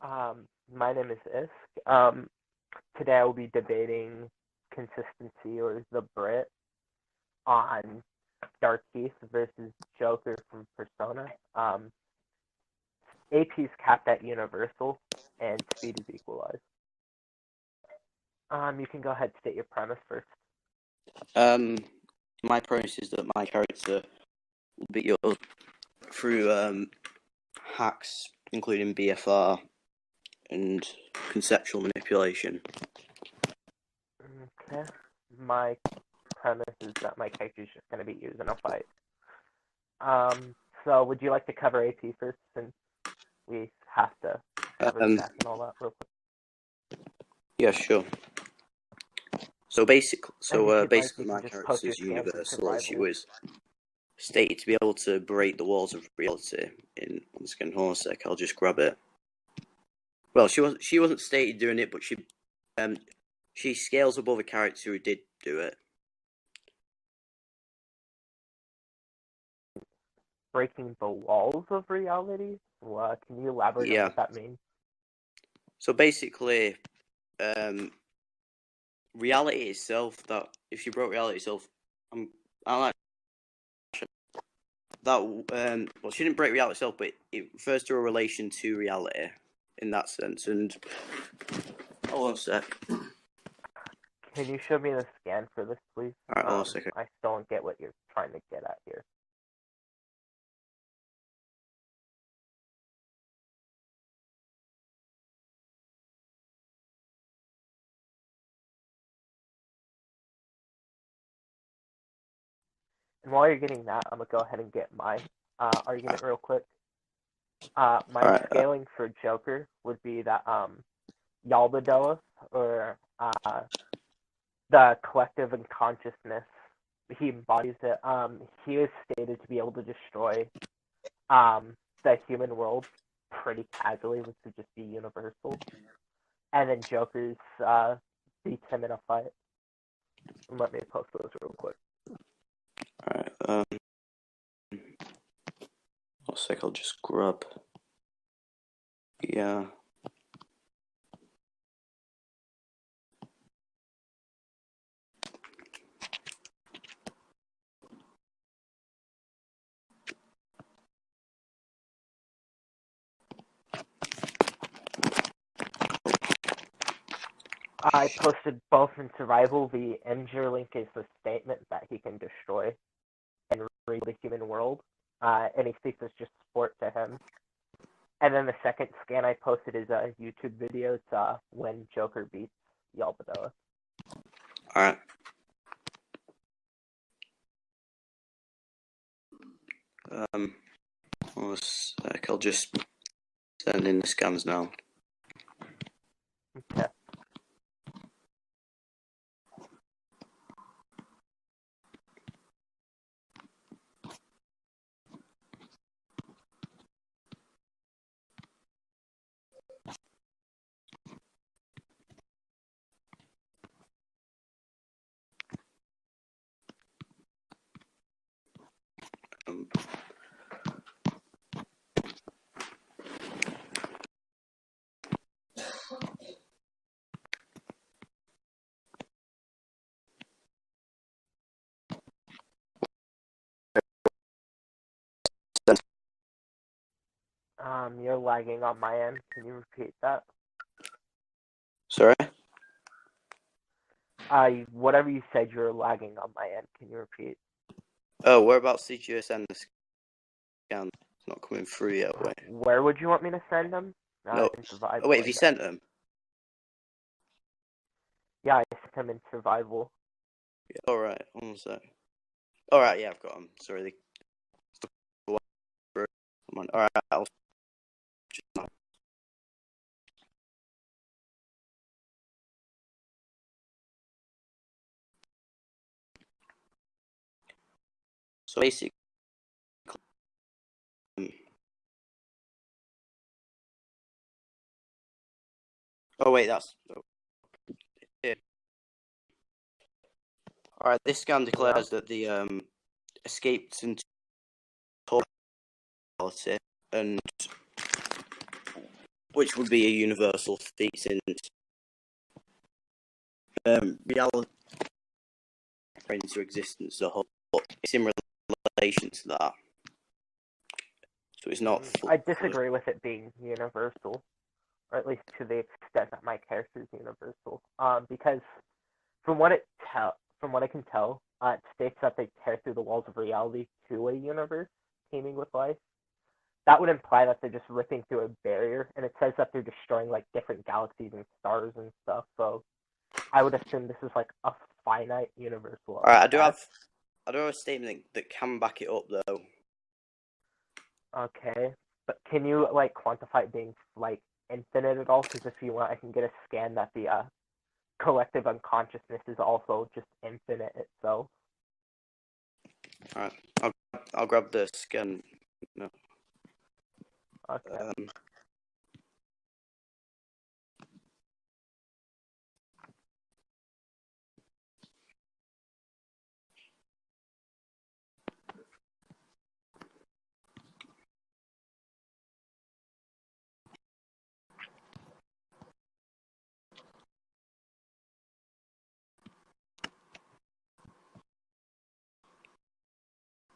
My name is Isk. Today I will be debating consistency or the Brit on Darkheath versus Joker from Persona. AP is capped at Universal, and speed is equalized. You can go ahead and state your premise first. My premise is that my character will beat you up through hacks, including BFR and conceptual manipulation. Okay. My premise is that my character is just going to beat you in a fight. So would you like to cover AP first, since we have to cover stats and all that real quick? Yeah, sure. So basically, my character is universal, as she was stated to be able to break the walls of reality. In one second, hold on a sec, I'll just grab it. Well, she wasn't stated doing it, but she scales above a character who did do it. Breaking the walls of reality? Well, can you elaborate on what that means? So basically, reality itself, that if she broke reality itself, I like that. Well, she didn't break reality itself, but it refers to a relation to reality in that sense. And hold on a sec. Can you show me the scan for this, please? Alright, hold on a second. I still don't get what you're trying to get at here. And while you're getting that, I'm going to go ahead and get my argument real quick. My scaling for Joker would be that Yaldabaoth, or the collective unconsciousness, he embodies it. He is stated to be able to destroy the human world pretty casually, which would just be universal. And then Joker's beats him in a fight. Let me post those real quick. Alright, one sec, I'll just grab. Yeah. I posted both in survival. The Injure link is the statement that he can destroy and read the human world. And he thinks it's just sport to him. And then the second scan I posted is a YouTube video. It's when Joker beats Yaldabaoth. Alright. One sec, I'll just send in the scans now. Okay. You're lagging on my end. Can you repeat that? Sorry? Whatever you said, you're lagging on my end. Can you repeat? Oh, whereabouts did you send the scan? It's not coming through yet. Wait. Where would you want me to send them? No. Oh, wait, have you sent them? Yeah, I sent them in survival. Yeah, alright, one sec. Alright, yeah, I've got them. Sorry. Alright, I'll... So basically, oh wait, that's... Yeah. Alright, this scan declares that the escaped into reality, and which would be a universal feat since reality into existence as a whole. It's in relation to that, so it's not. I disagree with it being universal, or at least to the extent that my character is universal. Because from what I can tell, it states that they tear through the walls of reality to a universe teeming with life. That would imply that they're just ripping through a barrier, and it says that they're destroying like different galaxies and stars and stuff. So I would assume this is like a finite universal. All right, I do have a statement that can back it up though. Okay, but can you like quantify it being like infinite at all? Because if you want, I can get a scan that the collective unconsciousness is also just infinite itself. All right, I'll grab the scan. No. Okay.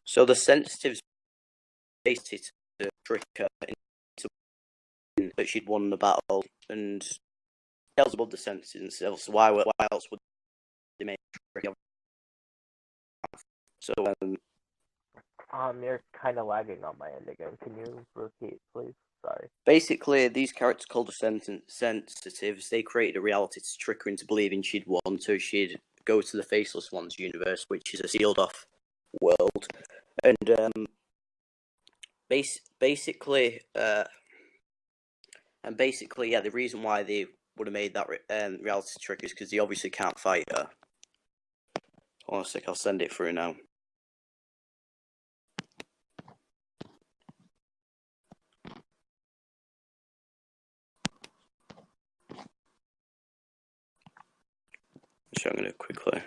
So the sensitives basically to trick her into that she'd won the battle, and tells above the sensitives themselves. So why else would they make trick? So you're kind of lagging on my end again. Can you repeat, please? Sorry. Basically, these characters called the sensitives, they created a reality to trick her into believing she'd won, so she'd go to the Faceless One's universe, which is a sealed-off world, and basically, yeah, the reason why they would have made that reality trick is because they obviously can't fight her. Hold on a sec, I'll send it through now. So I'm going to quickly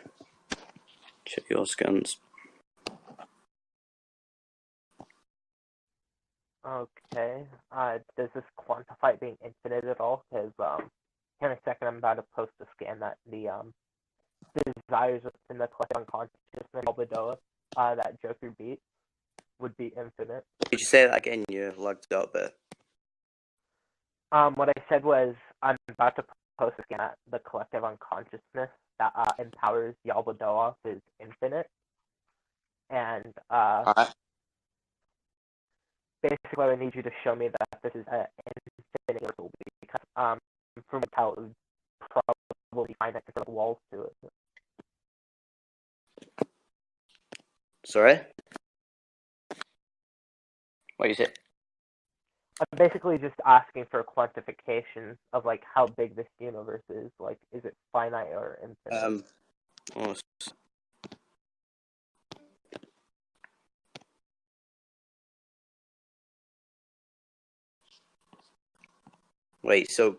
check your scans. Okay. Does this quantify it being infinite at all? Because in a second I'm about to post a scan that the desires within the collective unconsciousness Albedoa that Joker beat would be infinite. Did you say that again? You lagged out there. What I said was I'm about to post a scan that the collective unconsciousness that empowers Yalbadoa is infinite. And basically I need you to show me that this is an infinite universal because from how it would probably find that there's walls to it. Sorry? What is it? I'm basically just asking for a quantification of like how big this universe is. Like, is it finite or infinite? Wait, so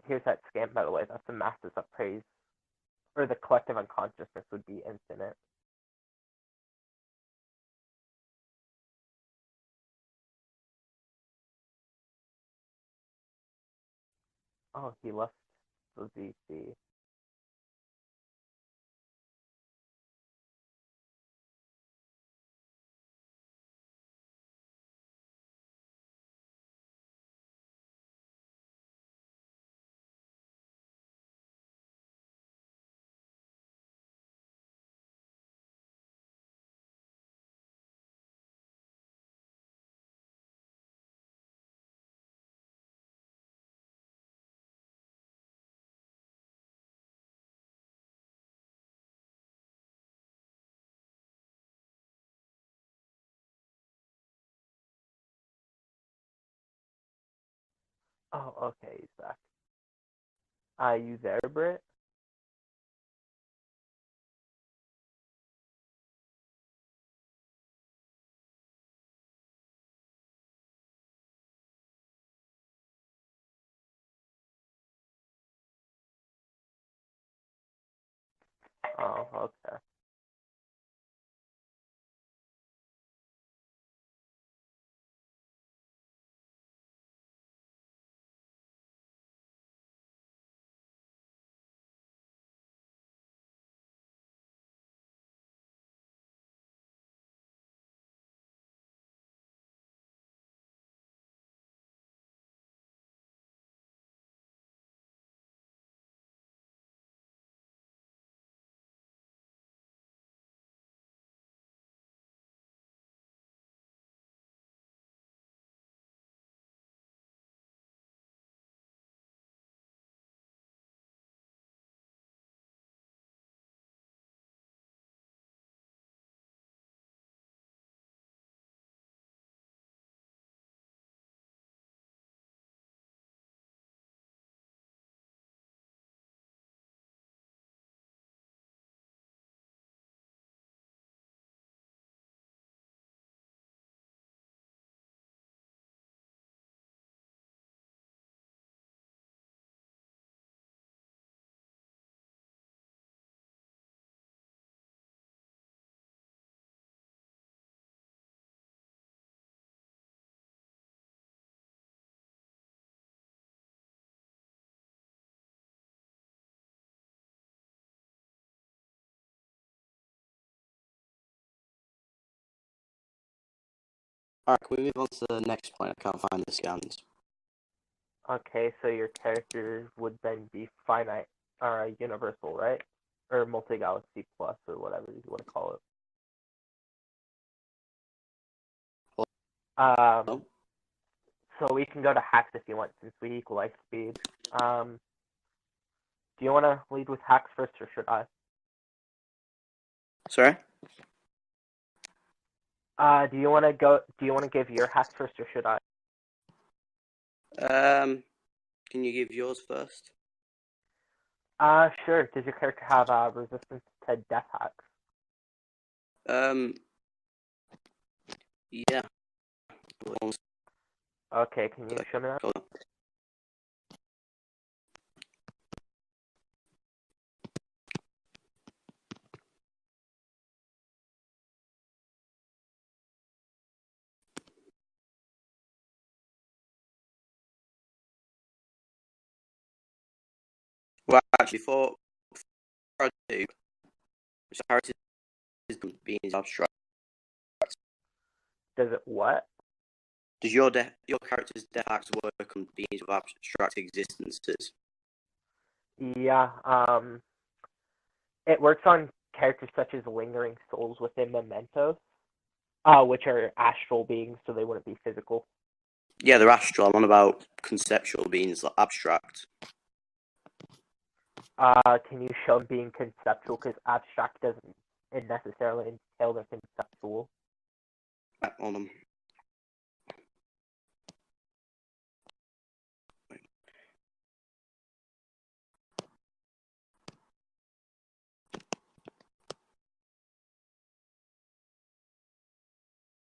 Here's that scan, by the way. That's the masses of praise, or the collective unconsciousness would be infinite. Oh, he left the VC. Oh, okay, he's back. You there, Brit? Oh, okay. Alright, can we move on to the next point? I can't find the scans. Okay, so your character would then be finite, or universal, right? Or multi-galaxy plus, or whatever you want to call it. Oh. So we can go to hacks if you want, since we equalize speed. Do you want to lead with hacks first, or should I? Sorry? Do you want to go? Do you want to give your hacks first, or should I? Can you give yours first? Sure. Does your character have resistance to death hacks? Yeah. Okay, can you show me that? Well, actually, before I do, characters being abstract. Does it what? Does your character's death hacks work on beings with abstract existences? Yeah. It works on characters such as lingering souls within mementos, which are astral beings, so they wouldn't be physical. Yeah, they're astral. I'm on about conceptual beings, like abstract. Can you show them being conceptual? Because abstract doesn't necessarily entail they're conceptual. On them.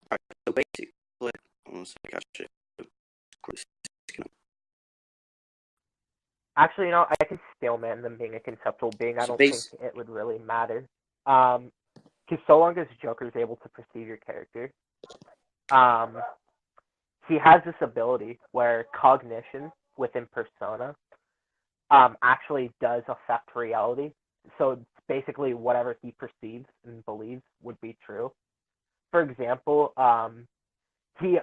Right, so basically, one sec, actually. Actually, I can still man them being a conceptual being. I don't think it would really matter. Because so long as Joker is able to perceive your character, he has this ability where cognition within persona actually does affect reality. So basically, whatever he perceives and believes would be true. For example, he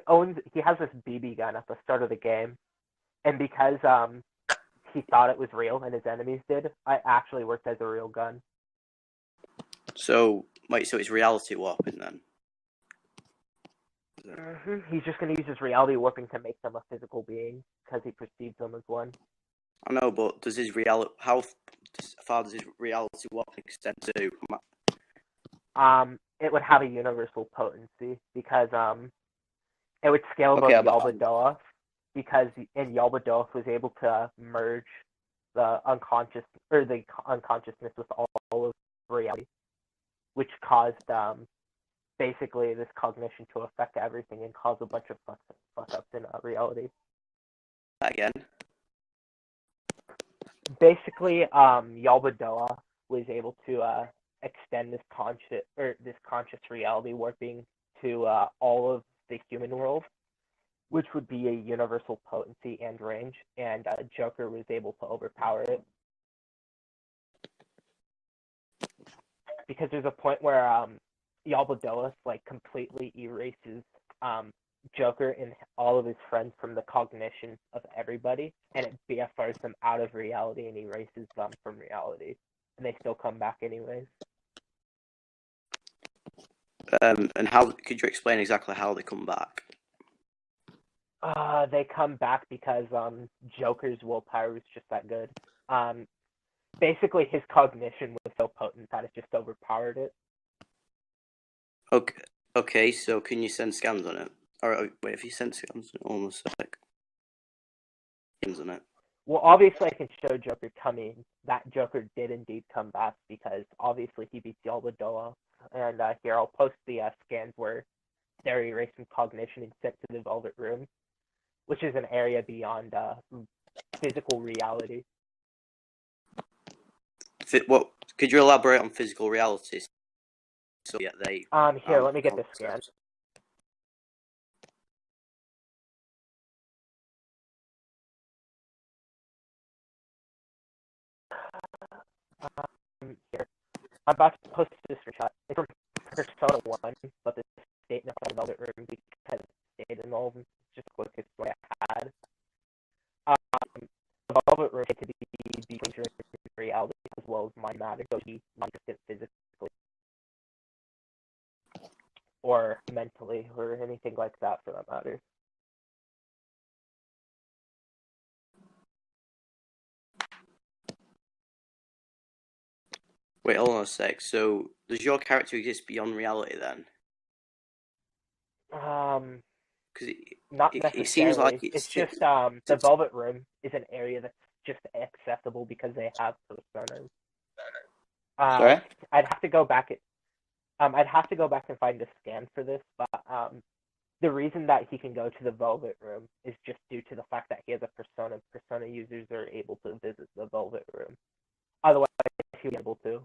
has this BB gun at the start of the game, and because he thought it was real and his enemies did, it actually worked as a real gun. So it's reality warping then? Mm-hmm. He's just going to use his reality warping to make them a physical being because he perceives them as one. I know, but does his reality? How far does his reality warping extend to? It would have a universal potency because it would scale above Yaldabaoth because Yaldabaoth was able to merge the unconsciousness with all of reality, which caused basically this cognition to affect everything and cause a bunch of fuck ups in reality. Again. Basically, Yaldabaoth was able to extend this conscious reality warping to all of the human world, which would be a universal potency and range, and Joker was able to overpower it. Because there's a point where Yaldabaoth completely erases Joker and all of his friends from the cognition of everybody, and it BFRs them out of reality and erases them from reality, and they still come back anyways. And how could you explain exactly how they come back? They come back because Joker's willpower is just that good. Basically, his cognition was so potent that it just overpowered it. Okay. So can you send scans on it? Or wait, if you send scans, almost like scans on it. Well, obviously, I can show Joker coming. That Joker did indeed come back because obviously he beats Yaldabaoth. And here I'll post the scans where they're erasing cognition and sent to the Velvet Room, which is an area beyond physical reality. What could you elaborate on physical reality? So yeah, they. Here, let me get this scan. Here, I'm about to post this screenshot. It's from Persona 1, but the statement from the Velvet Room because it stayed involved. Just the quickest way I had. The Velvet Room had to be between reality as well as mind matter, so he non-existent physically or mentally or anything like that for that matter. Wait, hold on a sec. So, does your character exist beyond reality then? Because not necessarily. It seems like it's just the Velvet Room is an area that's just accessible because they have personas. Sorry? I'd have to go back and find a scan for this, but the reason that he can go to the Velvet Room is just due to the fact that he has a persona. Persona users are able to visit the Velvet Room. Otherwise, he would be able to.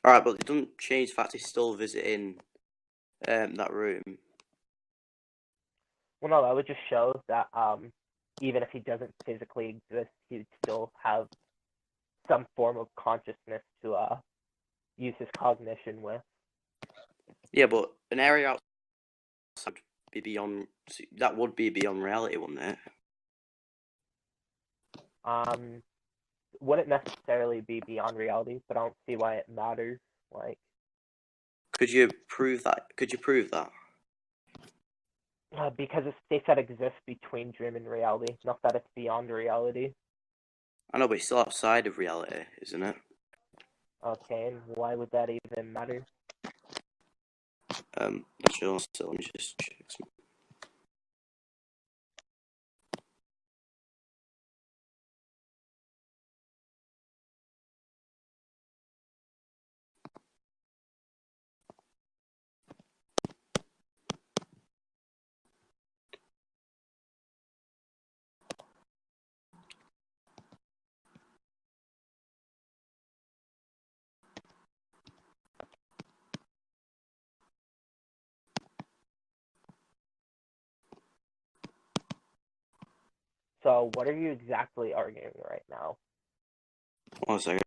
Alright, but it doesn't change the fact he's still visiting that room. Well, no, that would just show that even if he doesn't physically exist, he'd still have some form of consciousness to use his cognition with. Yeah, but an area outside would be beyond. That would be beyond reality, wouldn't it? Wouldn't necessarily be beyond reality, but I don't see why it matters. Could you prove that? Because it's states that exist between dream and reality, not that it's beyond reality. I know, but it's still outside of reality, isn't it? Okay, and why would that even matter? Sure, so let me just check some. So what are you exactly arguing right now? One second.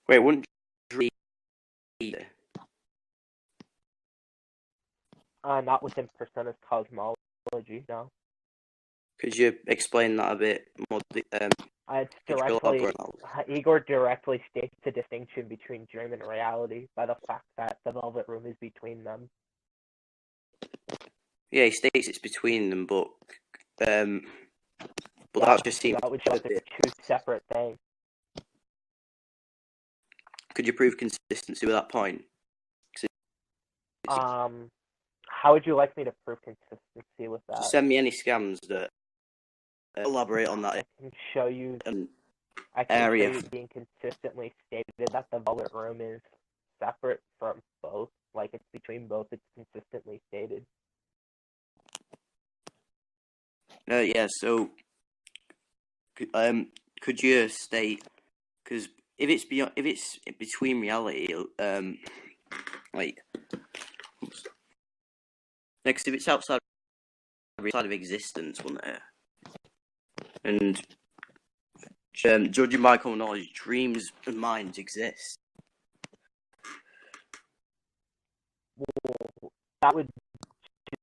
Wait, wouldn't dream either? Not within Persona's cosmology, no. Could you explain that a bit more? It's directly, Igor directly states the distinction between dream and reality by the fact that the Velvet Room is between them. Yeah, he states it's between them, but yeah, that just seems that would show they're two separate things. Could you prove consistency with that point? How would you like me to prove consistency with that? Just send me any scans that elaborate on that. I can show you. Area. Show you being consistently stated that the Velvet Room is separate from both. Like it's between both. It's consistently stated. Yeah. So, could you state? Because if it's between reality, like, next if it's outside of existence, wouldn't it? And judging by common knowledge, dreams and minds exist. Well, that would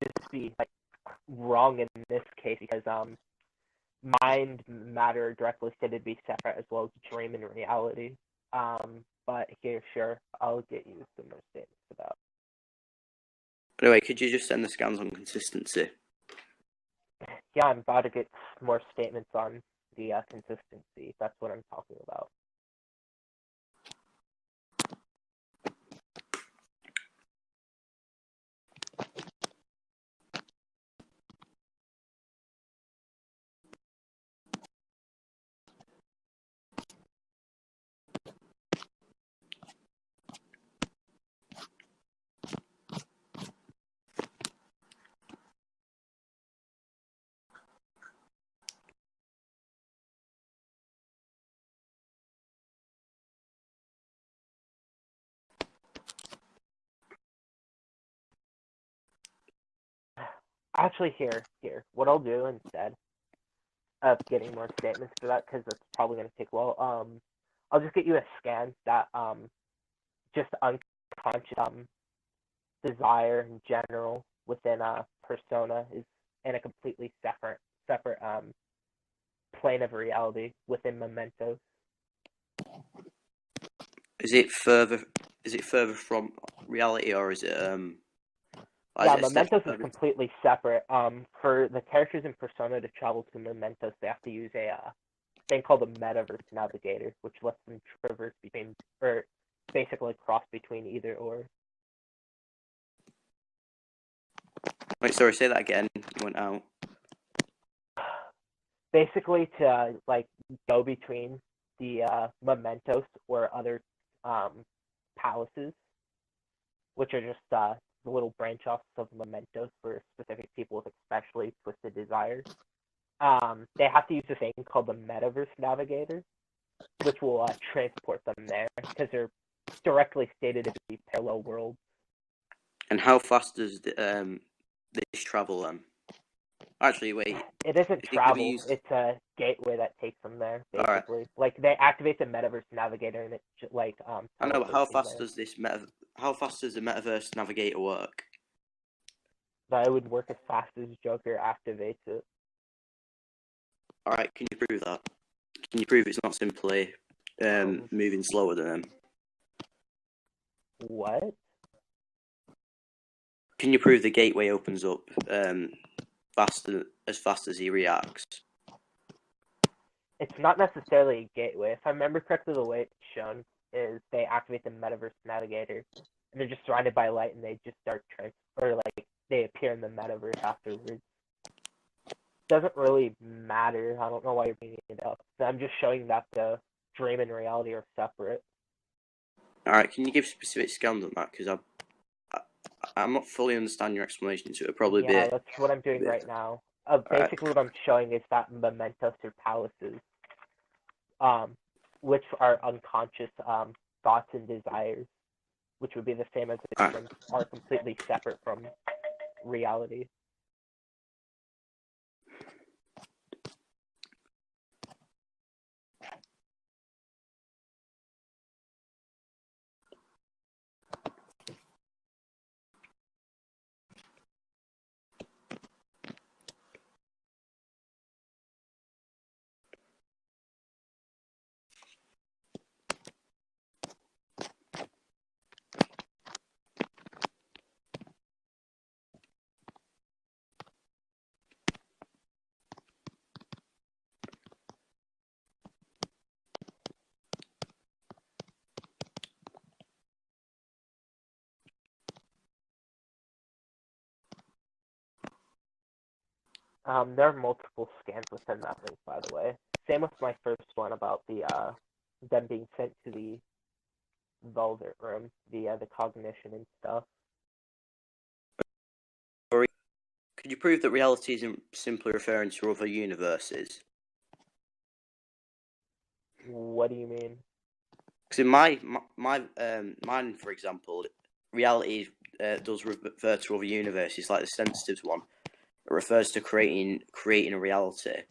just be like wrong in this case because mind matter directly stated to be separate as well as dream and reality. But here, sure, I'll get you some more statements for that. Anyway, could you just send the scans on consistency? Yeah, I'm about to get more statements on the consistency. That's what I'm talking about. Actually, here, what I'll do instead of getting more statements for that, because it's probably going to take a while, I'll just get you a scan that just unconscious desire in general within a persona is in a completely separate plane of reality within mementos. Is it further from reality, or is it Yeah, mementos is completely separate. For the characters in Persona to travel to mementos, they have to use a thing called a metaverse navigator, which lets them traverse between, or basically cross between either or. Wait, sorry, say that again. You went out. Basically, to like go between the mementos or other palaces, which are just the little branch offs of mementos for specific people with especially twisted desires. They have to use a thing called the metaverse navigator, which will transport them there because they're directly stated to be parallel worlds. And how fast does this travel them? Actually, wait. It isn't travel. It's a gateway that takes them there, basically. Right. Like, they activate the metaverse navigator, and it's like I know, but how fast does how fast does the metaverse navigator work? That would work as fast as Joker activates it. Alright, can you prove that? Can you prove it's not simply moving slower than them? What? Can you prove the gateway opens up as fast as he reacts? It's not necessarily a gateway. If I remember correctly, the way it's shown is they activate the Metaverse Navigator, and they're just surrounded by light, and they just start they appear in the Metaverse afterwards. Doesn't really matter. I don't know why you're bringing it up. I'm just showing that the dream and reality are separate. All right, can you give specific scans on that? Because I'm not fully understanding your explanation, so it'll probably be... Yeah, that's what I'm doing right now. Basically, what I'm showing is that mementos or palaces, which are unconscious thoughts and desires, which would be the same as the dreams, are completely separate from reality. There are multiple scans within that link, by the way. Same with my first one about the them being sent to the velvet room, the cognition and stuff. Could you prove that reality isn't simply referring to other universes? What do you mean? Because in mine, for example, reality does refer to other universes, like the sensitives one. It refers to creating a reality.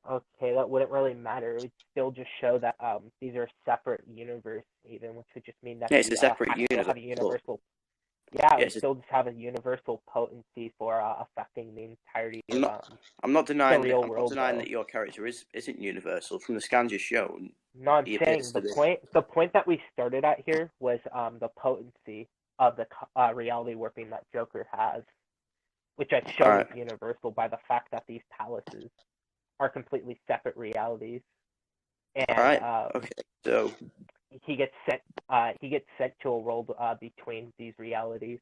Okay, that wouldn't really matter. It would still just show that these are separate universe, even, which would just mean that it's a separate universe. Have a universal. Yeah, it would still just have a universal potency for affecting the entirety of I'm not denying the real world. I'm not denying that your character isn't universal. From the scans you've shown, no, I'm saying the point that we started at here was the potency of the reality warping that Joker has, which I've shown is universal by the fact that these palaces are completely separate realities. And okay, so he gets sent to a world between these realities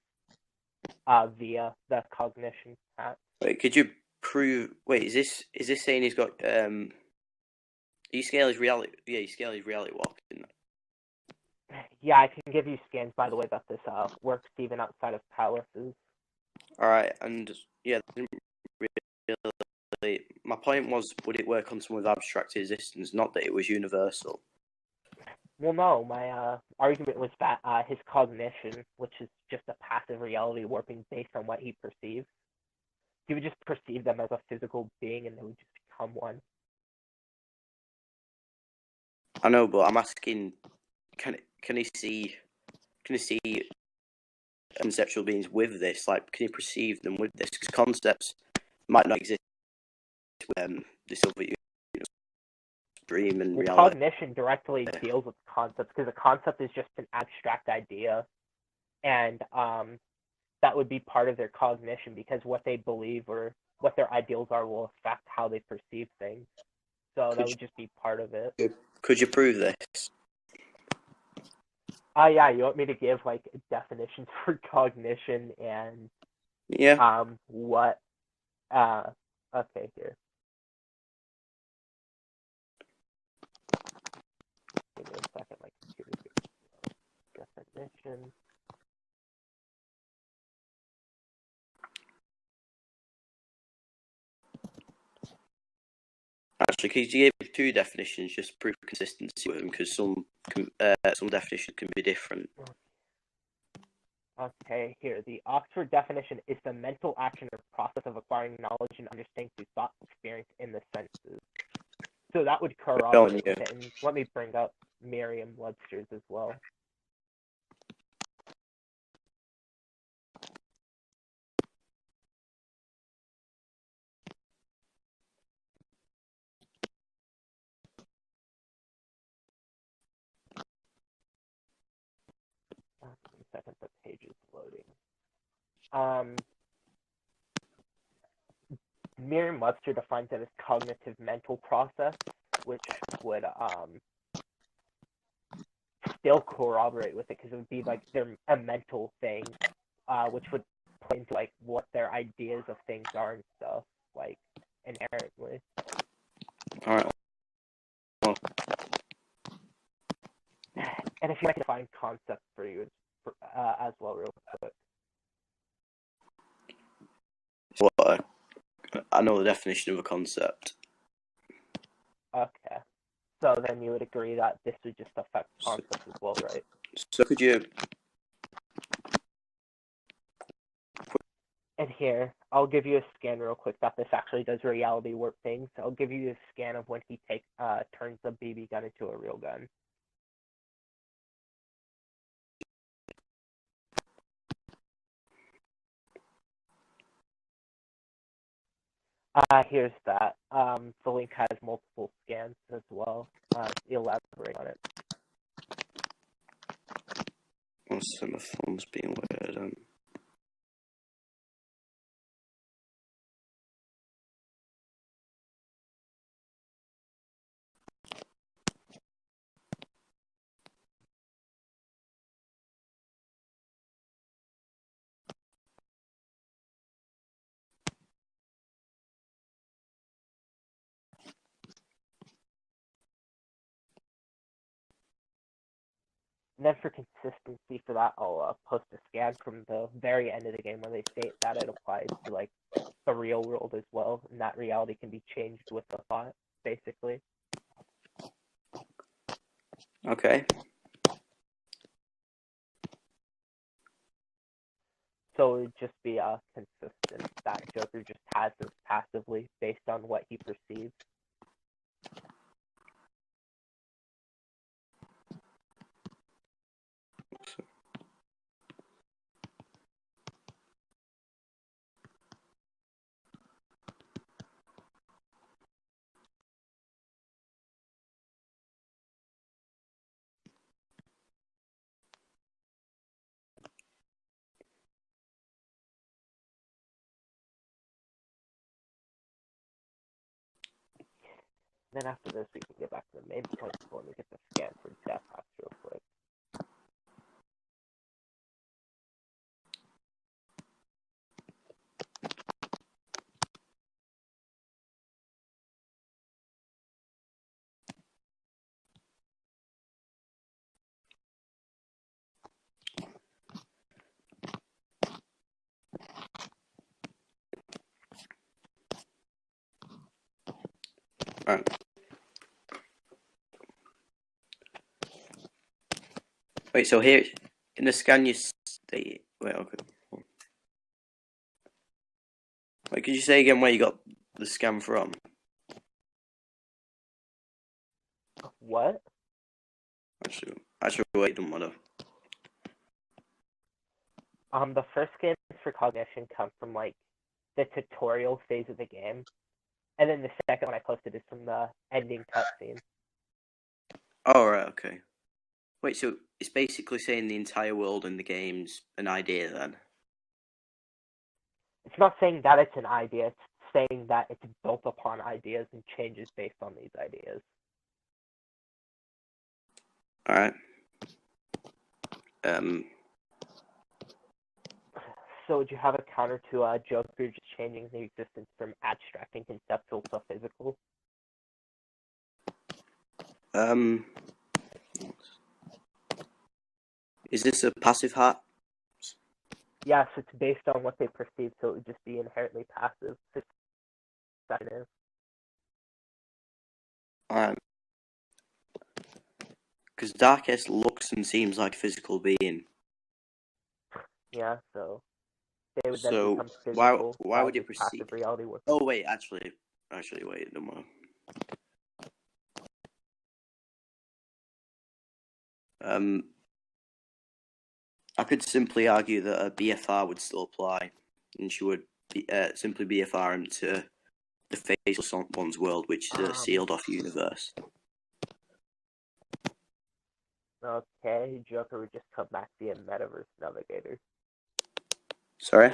via the cognition hat. Wait, could you prove? Wait, is this saying he's got you scale his reality? Yeah, you scale his reality walk, didn't it? Yeah, I can give you scans, by the way, that this works even outside of palaces. All right, and yeah, really, my point was, would it work on someone with abstract existence? Not that it was universal. Well, no, my argument was that his cognition, which is just a passive reality warping based on what he perceives, he would just perceive them as a physical being, and they would just become one. I know, but I'm asking, can he see conceptual beings with this? Like, can he perceive them with this? Because concepts might not exist with this other dream and reality. Cognition directly deals with concepts, because a concept is just an abstract idea, and that would be part of their cognition, because what they believe or what their ideals are will affect how they perceive things. So that would just be part of it. Could you prove this? Yeah, you want me to give like definitions for cognition and what okay, here. Give me a second, my computer's definition. Actually, could you give two definitions just to prove consistency with them? Because some definitions can be different. Okay, here. The Oxford definition is the mental action or process of acquiring knowledge and understanding through thought experience in the senses. So that would corroborate with it. And let me bring up Merriam-Webster's as well. second, the page is loading. Merriam-Webster defines it as cognitive mental process, which would still corroborate with it because it would be like they're a mental thing, which would play into like what their ideas of things are and stuff, like inherently. All right. And if you might define concept for you as well, real quick. So I know the definition of a concept. Okay. So then you would agree that this would just affect concepts as well, right? So could you... And here, I'll give you a scan real quick that this actually does reality warp things. I'll give you a scan of when he turns the BB gun into a real gun. Here's that. The link has multiple scans as well. Elaborate on it. Also, my phone's being weird. And then for consistency for that, I'll post a scan from the very end of the game where they state that it applies to like the real world as well, and that reality can be changed with the thought, basically. Okay. So it would just be consistent that Joker just has this passively based on what he perceives. Then after this, we can get back to the main point before we get the scan for Death House real quick. Alright. Wait, so here in the scan you state... Wait, okay. Wait, could you say again where you got the scan from? What? Actually, wait, don't matter. The first scans for cognition come from like the tutorial phase of the game, and then the second one I posted is from the ending cutscene. Oh, right, okay. Wait, so it's basically saying the entire world in the game's an idea then? It's not saying that it's an idea, it's saying that it's built upon ideas and changes based on these ideas. Alright. So would you have a counter to Joker just changing the existence from abstract and conceptual to physical? Is this a passive hat? Yes, it's based on what they perceive, so it would just be inherently passive. Alright. Because Darkest looks and seems like a physical being. Yeah, so they would then become physical. Why would you perceive passive reality work? Oh wait, actually wait, no more. I could simply argue that a BFR would still apply, and she would simply BFR into the Faceless One's world, which is a sealed-off universe. Okay, Joker would just come back via Metaverse Navigator. Sorry?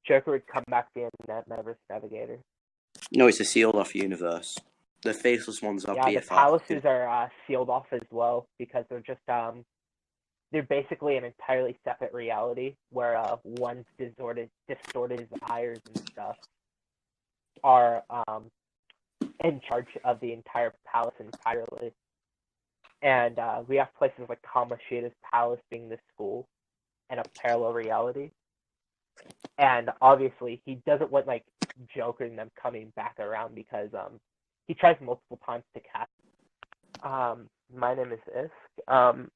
Joker would come back via Metaverse Navigator. No, it's a sealed off universe. The faceless ones are BFR. The palaces are sealed off as well because they're just they're basically an entirely separate reality where one's distorted desires and stuff are in charge of the entire palace entirely. And we have places like Kamoshida's palace being the school and a parallel reality. And obviously, he doesn't want like Joker and them coming back around because he tries multiple times to catch. My name is Isk.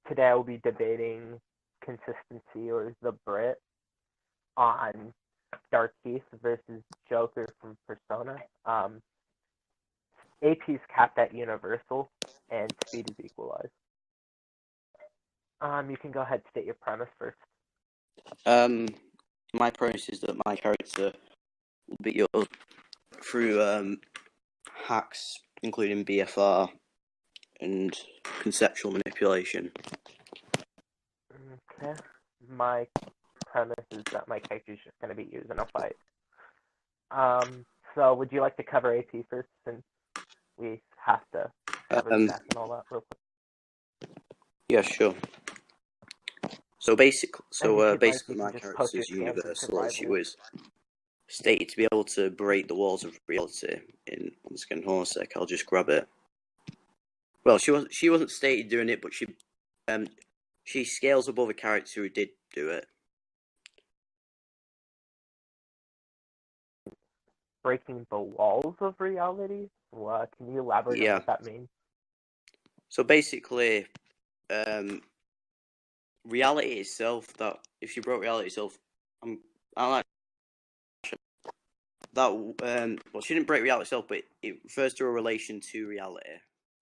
Today I will be debating consistency or the Brit on Darkheath versus Joker from Persona. AP's capped at Universal, and speed is equalized. You can go ahead and state your premise first. My premise is that my character will beat you up through hacks, including BFR and conceptual manipulation. Okay. My premise is that my character is just going to beat you in a fight. So would you like to cover AP first, since we have to cover the back and all that real quick? Yeah, sure. So basically, my character is universal, as she was stated to be able to break the walls of reality. In one second, hold on a sec, I'll just grab it. Well, she wasn't stated doing it, but she scales above a character who did do it. Breaking the walls of reality? What? Can you elaborate on what that means? So basically, reality itself, that if she broke reality itself, I like that. Well, she didn't break reality itself, but it refers to a relation to reality.